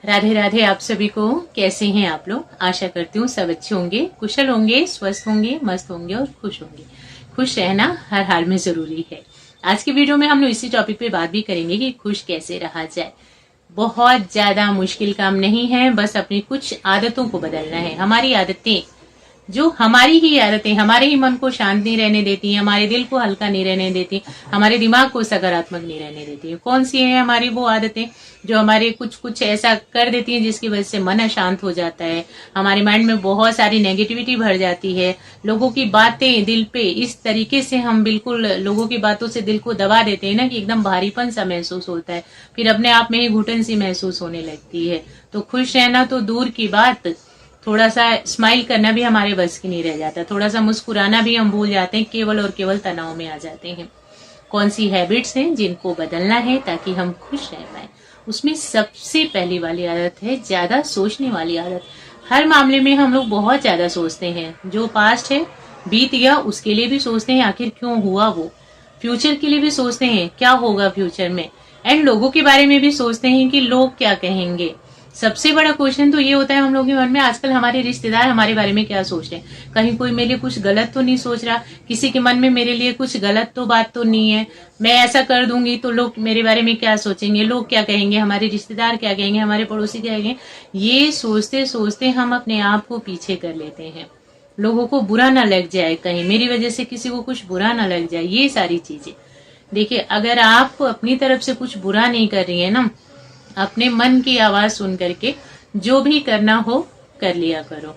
राधे राधे आप सभी को। कैसे हैं आप लोग? आशा करती हूँ सब अच्छे होंगे, कुशल होंगे, स्वस्थ होंगे, मस्त होंगे और खुश होंगे। खुश रहना हर हाल में जरूरी है। आज की वीडियो में हम लोग इसी टॉपिक पे बात भी करेंगे कि खुश कैसे रहा जाए। बहुत ज्यादा मुश्किल काम नहीं है, बस अपनी कुछ आदतों को बदलना है। हमारी आदतें, जो हमारी ही आदतें हमारे ही मन को शांत नहीं रहने देती, हमारे दिल को हल्का नहीं रहने देती, हमारे दिमाग को सकारात्मक नहीं रहने देती। कौन सी है हमारी वो आदतें जो हमारे कुछ कुछ ऐसा कर देती हैं जिसकी वजह से मन अशांत हो जाता है, हमारे माइंड में बहुत सारी नेगेटिविटी भर जाती है। लोगों की बातें दिल पे इस तरीके से हम बिल्कुल लोगों की बातों से दिल को दबा देते हैं ना कि एकदम भारीपन सा महसूस होता है, फिर अपने आप में ही घुटन सी महसूस होने लगती है। तो खुश रहना तो दूर की बात, थोड़ा सा स्माइल करना भी हमारे बस की नहीं रह जाता, थोड़ा सा मुस्कुराना भी हम भूल जाते हैं, केवल और केवल तनाव में आ जाते हैं। कौन सी हैबिट्स हैं जिनको बदलना है ताकि हम खुश रह पाए? उसमें सबसे पहली वाली आदत है ज्यादा सोचने वाली आदत। हर मामले में हम लोग बहुत ज्यादा सोचते हैं। जो पास्ट है, बीत गया, उसके लिए भी सोचते हैं आखिर क्यों हुआ वो। फ्यूचर के लिए भी सोचते हैं क्या होगा फ्यूचर में, एंड लोगों के बारे में भी सोचते हैं कि लोग क्या कहेंगे। सबसे बड़ा क्वेश्चन तो ये होता है हम लोगों के मन में, आजकल हमारे रिश्तेदार हमारे बारे में क्या सोच रहे हैं। कहीं कोई मेरे लिए कुछ गलत तो नहीं सोच रहा, किसी के मन में मेरे लिए कुछ गलत तो बात तो नहीं है। मैं ऐसा कर दूंगी तो लोग मेरे बारे में क्या सोचेंगे, लोग क्या कहेंगे, हमारे रिश्तेदार क्या कहेंगे, हमारे पड़ोसी क्या कहेंगे। ये सोचते सोचते हम अपने आप को पीछे कर लेते हैं। लोगों को बुरा ना लग जाए, कहीं मेरी वजह से किसी को कुछ बुरा ना लग जाए, ये सारी चीजें। देखिए, अगर आप अपनी तरफ से कुछ बुरा नहीं कर रही है ना, अपने मन की आवाज सुन करके जो भी करना हो कर लिया करो।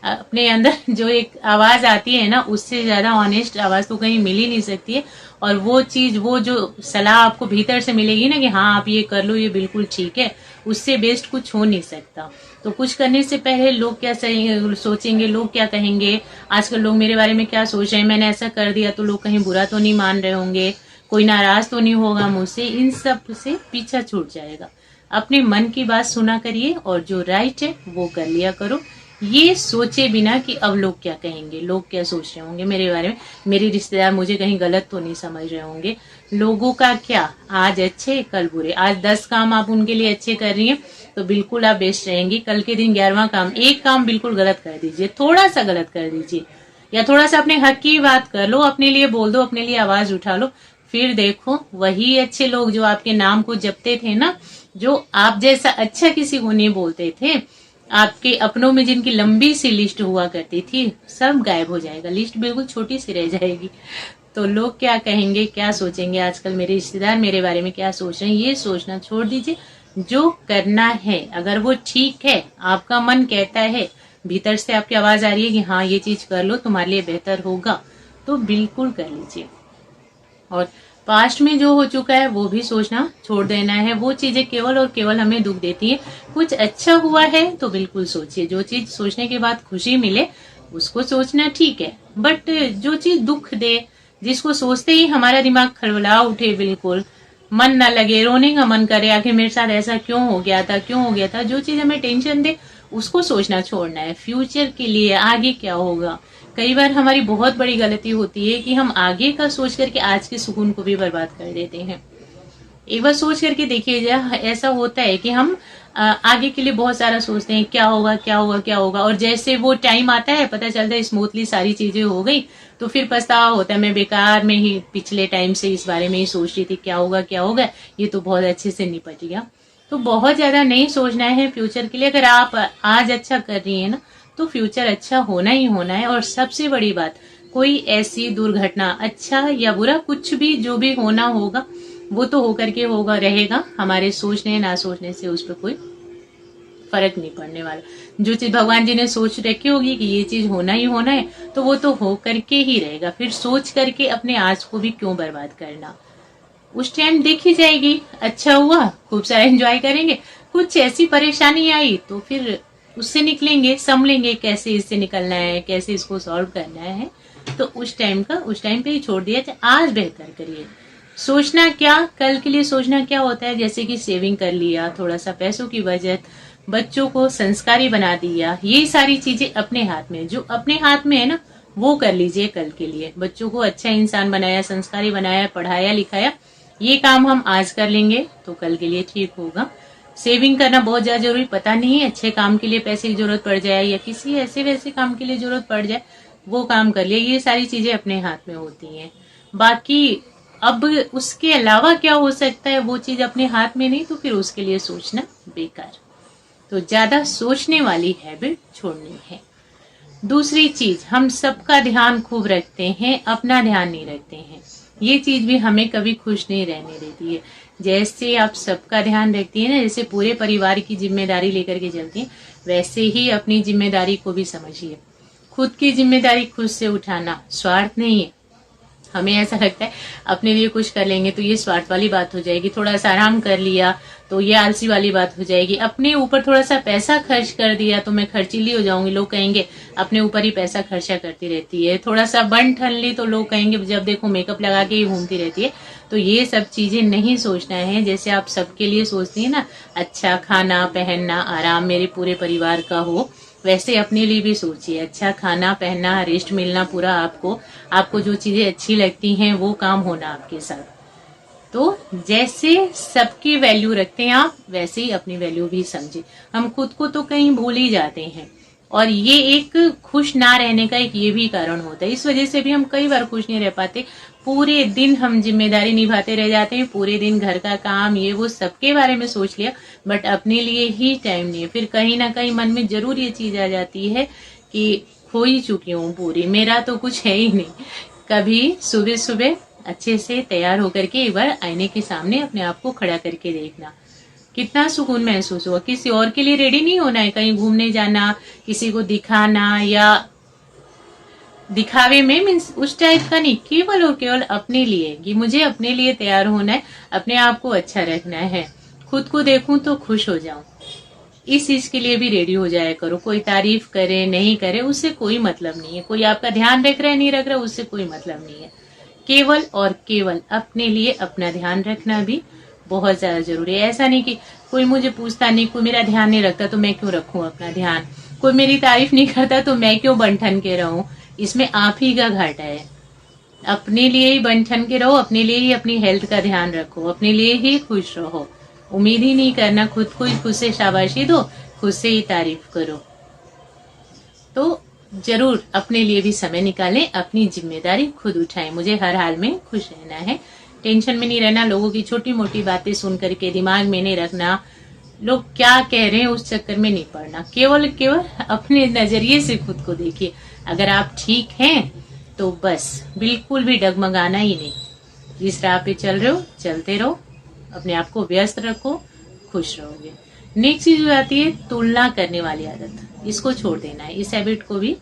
अपने अंदर जो एक आवाज आती है ना, उससे ज्यादा ऑनेस्ट आवाज तो कहीं मिल ही नहीं सकती है। और वो चीज, वो जो सलाह आपको भीतर से मिलेगी ना कि हाँ आप ये कर लो, ये बिल्कुल ठीक है, उससे बेस्ट कुछ हो नहीं सकता। तो कुछ करने से पहले लोग क्या सोचेंगे, लोग क्या कहेंगे, आजकल लोग मेरे बारे में क्या सोच रहे हैं, मैंने ऐसा कर दिया तो लोग कहीं बुरा तो नहीं मान रहे होंगे, कोई नाराज तो नहीं होगा मुझसे, इन सब से पीछा छूट जाएगा। अपने मन की बात सुना करिए और जो राइट है वो कर लिया करो। ये सोचे बिना कि अब लोग क्या कहेंगे, लोग क्या सोच रहे होंगे मेरे बारे में, मेरे रिश्तेदार मुझे कहीं गलत तो नहीं समझ रहे होंगे। लोगों का क्या, आज अच्छे कल बुरे। आज 10 काम आप उनके लिए अच्छे कर रही हैं तो बिल्कुल आप बेस्ट रहेंगी। कल के दिन 11वां काम, एक काम बिल्कुल गलत कर दीजिए, थोड़ा सा गलत कर दीजिए, या थोड़ा सा अपने हक की बात कर लो, अपने लिए बोल दो, अपने लिए आवाज उठा लो। फिर देखो वही अच्छे लोग जो आपके नाम को जपते थे ना, जो आप जैसा अच्छा किसी को नहीं बोलते थे, आपके अपनों में जिनकी लंबी सी लिस्ट हुआ करती थी, सब गायब हो जाएगा, लिस्ट बिल्कुल छोटी सी रह जाएगी। तो लोग क्या कहेंगे, क्या सोचेंगे, आजकल मेरे रिश्तेदार मेरे बारे में क्या सोच रहे हैं, ये सोचना छोड़ दीजिए। जो करना है, अगर वो ठीक है, आपका मन कहता है, भीतर से आपकी आवाज आ रही है कि हाँ ये चीज कर लो तुम्हारे लिए बेहतर होगा, तो बिल्कुल कर लीजिए। और पास्ट में जो हो चुका है वो भी सोचना छोड़ देना है। वो चीजें केवल और केवल हमें दुख देती है। कुछ अच्छा हुआ है तो बिल्कुल सोचिए, जो चीज सोचने के बाद खुशी मिले उसको सोचना ठीक है, बट जो चीज दुख दे, जिसको सोचते ही हमारा दिमाग खलबला उठे, बिल्कुल मन ना लगे, रोने का मन करे, आखिर मेरे साथ ऐसा क्यों हो गया था, क्यों हो गया था, जो चीज हमें टेंशन दे उसको सोचना छोड़ना है। फ्यूचर के लिए आगे क्या होगा। कई बार हमारी बहुत बड़ी गलती होती है कि हम आगे का सोच करके आज के सुकून को भी बर्बाद कर देते हैं। एक बार सोच करके देखिए, ऐसा होता है कि हम आगे के लिए बहुत सारा सोचते हैं, क्या होगा क्या होगा क्या होगा, और जैसे वो टाइम आता है, पता चलता है स्मूथली सारी चीजें हो गई, तो फिर पछतावा होता है, मैं बेकार में ही पिछले टाइम से इस बारे में ही सोच रही थी, क्या होगा क्या होगा, ये तो बहुत अच्छे से निपट गया। तो बहुत ज्यादा नहीं सोचना है फ्यूचर के लिए। अगर आप आज अच्छा कर रही है ना, तो फ्यूचर अच्छा होना ही होना है। और सबसे बड़ी बात, कोई ऐसी दुर्घटना, अच्छा या बुरा, कुछ भी जो भी होना होगा वो तो होकर के होगा रहेगा। हमारे सोचने ना सोचने से उस पर कोई फर्क नहीं पड़ने वाला। जो चीज भगवान जी ने सोच रखी होगी कि ये चीज होना ही होना है, तो वो तो हो करके ही रहेगा। फिर सोच करके अपने आज को भी क्यों बर्बाद करना। उस टाइम देखी जाएगी, अच्छा हुआ खूब सारा एंजॉय करेंगे, कुछ ऐसी परेशानी आई तो फिर उससे निकलेंगे, समझेंगे कैसे इससे निकलना है, कैसे इसको सॉल्व करना है। तो उस टाइम पे ही छोड़ दिया जाए, आज बेहतर करिए। सोचना क्या, कल के लिए सोचना क्या होता है, जैसे कि सेविंग कर लिया, थोड़ा सा पैसों की बचत, बच्चों को संस्कारी बना दिया, ये सारी चीजें अपने हाथ में, जो अपने हाथ में है ना वो कर लीजिए कल के लिए। बच्चों को अच्छा इंसान बनाया, संस्कारी बनाया, पढ़ाया लिखाया, ये काम हम आज कर लेंगे तो कल के लिए ठीक होगा। सेविंग करना बहुत ज्यादा जरूरी, पता नहीं है अच्छे काम के लिए पैसे की जरूरत पड़ जाए या किसी ऐसे वैसे काम के लिए जरूरत पड़ जाए, वो काम कर लिया, ये सारी चीजें अपने हाथ में होती हैं। बाकी अब उसके अलावा क्या हो सकता है वो चीज अपने हाथ में नहीं, तो फिर उसके लिए सोचना बेकार। तो ज्यादा सोचने वाली हैबिट छोड़नी है। दूसरी चीज, हम सबका ध्यान खूब रखते हैं, अपना ध्यान नहीं रखते हैं। ये चीज भी हमें कभी खुश नहीं रहने देती है। जैसे आप सबका ध्यान रखती है ना, जैसे पूरे परिवार की जिम्मेदारी लेकर के चलती है, वैसे ही अपनी जिम्मेदारी को भी समझिए। खुद की जिम्मेदारी खुद से उठाना स्वार्थ नहीं है। हमें ऐसा लगता है अपने लिए कुछ कर लेंगे तो ये स्वार्थ वाली बात हो जाएगी, थोड़ा सा आराम कर लिया तो ये आलसी वाली बात हो जाएगी, अपने ऊपर थोड़ा सा पैसा खर्च कर दिया तो मैं खर्चीली हो जाऊंगी, लोग कहेंगे अपने ऊपर ही पैसा खर्चा करती रहती है, थोड़ा सा बन ठन ली तो लोग कहेंगे जब देखो मेकअप लगा के ही घूमती रहती है। तो ये सब चीजें नहीं सोचना है। जैसे आप सबके लिए सोचती है ना, अच्छा खाना पहनना आराम मेरे पूरे परिवार का हो, वैसे अपने लिए भी सोचिए, अच्छा खाना पहनना रेस्ट मिलना पूरा, आपको जो चीजें अच्छी लगती हैं वो काम होना आपके साथ। तो जैसे सबकी वैल्यू रखते हैं आप, वैसे ही अपनी वैल्यू भी समझे। हम खुद को तो कहीं भूल ही जाते हैं, और ये एक खुश ना रहने का एक ये भी कारण होता है। इस वजह से भी हम कई बार खुश नहीं रह पाते। पूरे दिन हम जिम्मेदारी निभाते रह जाते हैं, पूरे दिन घर का काम ये वो सबके बारे में सोच लिया, बट अपने लिए ही टाइम नहीं है। फिर कहीं ना कहीं मन में जरूर ये चीज आ जाती है कि खो ही चुकी हूँ पूरी, मेरा तो कुछ है ही नहीं। कभी सुबह सुबह अच्छे से तैयार होकर के एक बार आईने के सामने अपने आप को खड़ा करके देखना, कितना सुकून महसूस हुआ। किसी और के लिए रेडी नहीं होना है, कहीं घूमने जाना, किसी को दिखाना या दिखावे में मीन्स उस टाइप का नहीं, केवल और केवल अपने लिए कि मुझे अपने लिए तैयार होना है, अपने आप को अच्छा रखना है, खुद को देखूं तो खुश हो जाऊं। इस चीज के लिए भी रेडी हो जाया करो। कोई तारीफ करे नहीं करे उससे कोई मतलब नहीं है, कोई आपका ध्यान रख रहा है नहीं रख रहा उससे कोई मतलब नहीं है। केवल और केवल अपने लिए अपना ध्यान रखना भी बहुत ज्यादा जरूरी है। ऐसा नहीं कि कोई मुझे पूछता नहीं, कोई मेरा ध्यान नहीं रखता तो मैं क्यों रखूं अपना ध्यान, कोई मेरी तारीफ नहीं करता तो मैं क्यों बन ठन के रहूं। इसमें आप ही का घाटा है। अपने लिए ही बन ठन के रहो, अपने लिए ही अपनी हेल्थ का ध्यान रखो, अपने लिए ही खुश रहो। उम्मीद ही नहीं करना, खुद को ही खुद से शाबाशी दो, खुद से ही तारीफ करो। तो जरूर अपने लिए भी समय निकालें, अपनी जिम्मेदारी खुद उठाएं। मुझे हर हाल में खुश रहना है, टेंशन में नहीं रहना, लोगों की छोटी मोटी बातें सुन करके दिमाग में नहीं रखना, लोग क्या कह रहे हैं उस चक्कर में नहीं पड़ना। केवल केवल अपने नजरिए से खुद को देखिए। अगर आप ठीक हैं तो बस बिल्कुल भी डगमगाना ही नहीं, जिस राह पे चल रहे हो चलते रहो, अपने आप को व्यस्त रखो, खुश रहोगे। नेक्स्ट चीज हो जाती है तुलना करने वाली आदत, इसको छोड़ देना है। इस हैबिट को भी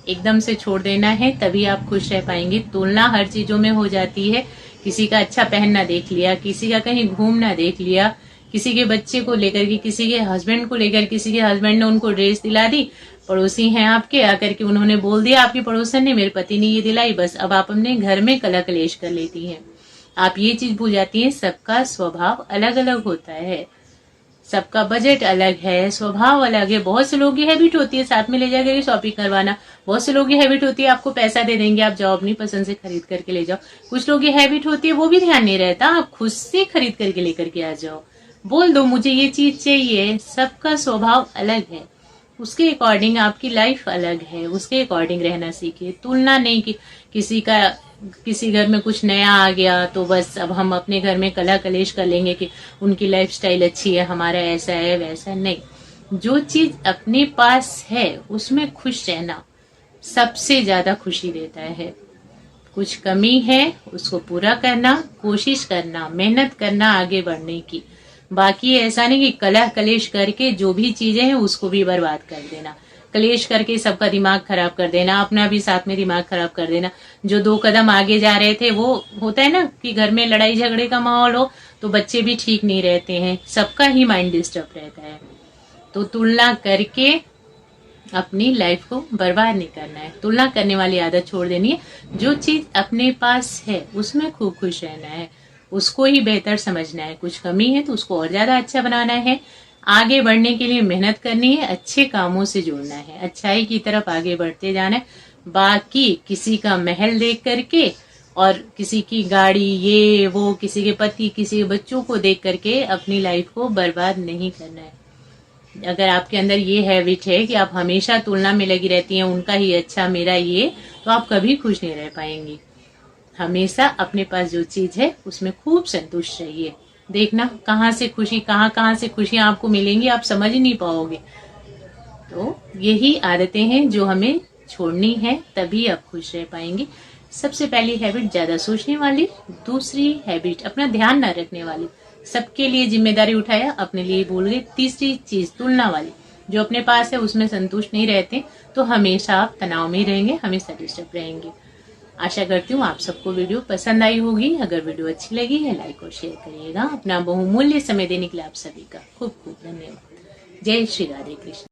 एकदम से छोड़ देना है, तभी आप खुश रह पाएंगे। तुलना हर चीजों में हो जाती है। किसी का अच्छा पहनना देख लिया, किसी का कहीं घूमना देख लिया, किसी के बच्चे को लेकर के, किसी के हस्बैंड को लेकर, किसी के हस्बैंड ने उनको ड्रेस दिला दी, पड़ोसी हैं आपके, आकर के उन्होंने बोल दिया आपके पड़ोसन ने मेरे पति ने ये दिलाई, बस अब आप अपने घर में कला कलेश कर लेती हैं। आप ये चीज भूल जाती हैं, सबका स्वभाव अलग अलग होता है, सबका बजट अलग है, स्वभाव अलग है। बहुत से लोगों की हैबिट होती है साथ में ले जाकर शॉपिंग करवाना, बहुत से लोगों की हैबिट होती है आपको पैसा दे देंगे, आप जाओ अपनी पसंद से खरीद करके ले जाओ। कुछ लोगों की हैबिट होती है वो भी ध्यान नहीं रहता, आप खुद से खरीद करके लेकर के आ जाओ, बोल दो मुझे ये चीज चाहिए। सबका स्वभाव अलग है, उसके अकॉर्डिंग आपकी लाइफ अलग है, उसके अकॉर्डिंग रहना सीखिए। तुलना नहीं कि किसी घर में कुछ नया आ गया तो बस अब हम अपने घर में कला कलेश कर लेंगे कि उनकी लाइफ स्टाइल अच्छी है, हमारा ऐसा है वैसा नहीं। जो चीज अपने पास है उसमें खुश रहना सबसे ज्यादा खुशी देता है। कुछ कमी है उसको पूरा करना, कोशिश करना, मेहनत करना आगे बढ़ने की। बाकी ऐसा नहीं कि कलह कलेश करके जो भी चीजें हैं उसको भी बर्बाद कर देना, कलेश करके सबका दिमाग खराब कर देना, अपना भी साथ में दिमाग खराब कर देना। जो 2 कदम आगे जा रहे थे, वो होता है ना कि घर में लड़ाई झगड़े का माहौल हो तो बच्चे भी ठीक नहीं रहते हैं, सबका ही माइंड डिस्टर्ब रहता है। तो तुलना करके अपनी लाइफ को बर्बाद नहीं करना है, तुलना करने वाली आदत छोड़ देनी है। जो चीज अपने पास है उसमें खूब खुश रहना है, उसको ही बेहतर समझना है। कुछ कमी है तो उसको और ज्यादा अच्छा बनाना है, आगे बढ़ने के लिए मेहनत करनी है, अच्छे कामों से जुड़ना है, अच्छाई की तरफ आगे बढ़ते जाना है। बाकी किसी का महल देख करके और किसी की गाड़ी, ये वो, किसी के पति, किसी के बच्चों को देख करके अपनी लाइफ को बर्बाद नहीं करना है। अगर आपके अंदर ये हैबिट है कि आप हमेशा तुलना में लगी रहती हैं, उनका ही अच्छा, मेरा ये, तो आप कभी खुश नहीं रह पाएंगी। हमेशा अपने पास जो चीज है उसमें खूब संतुष्ट रहिए। देखना कहाँ से खुशी, कहाँ से खुशियां आपको मिलेंगी, आप समझ ही नहीं पाओगे। तो यही आदतें हैं जो हमें छोड़नी है, तभी आप खुश रह पाएंगे। सबसे पहली हैबिट ज्यादा सोचने वाली, दूसरी हैबिट अपना ध्यान न रखने वाली, सबके लिए जिम्मेदारी उठाया, अपने लिए भूल गए। तीसरी चीज तुलना वाली, जो अपने पास है उसमें संतुष्ट नहीं रहते, तो हमेशा आप तनाव में रहेंगे, हमेशा डिस्टर्ब रहेंगे। आशा करती हूँ आप सबको वीडियो पसंद आई होगी। अगर वीडियो अच्छी लगी है लाइक और शेयर करिएगा। अपना बहुमूल्य समय देने के लिए आप सभी का खूब खूब धन्यवाद। जय श्री राधे कृष्ण।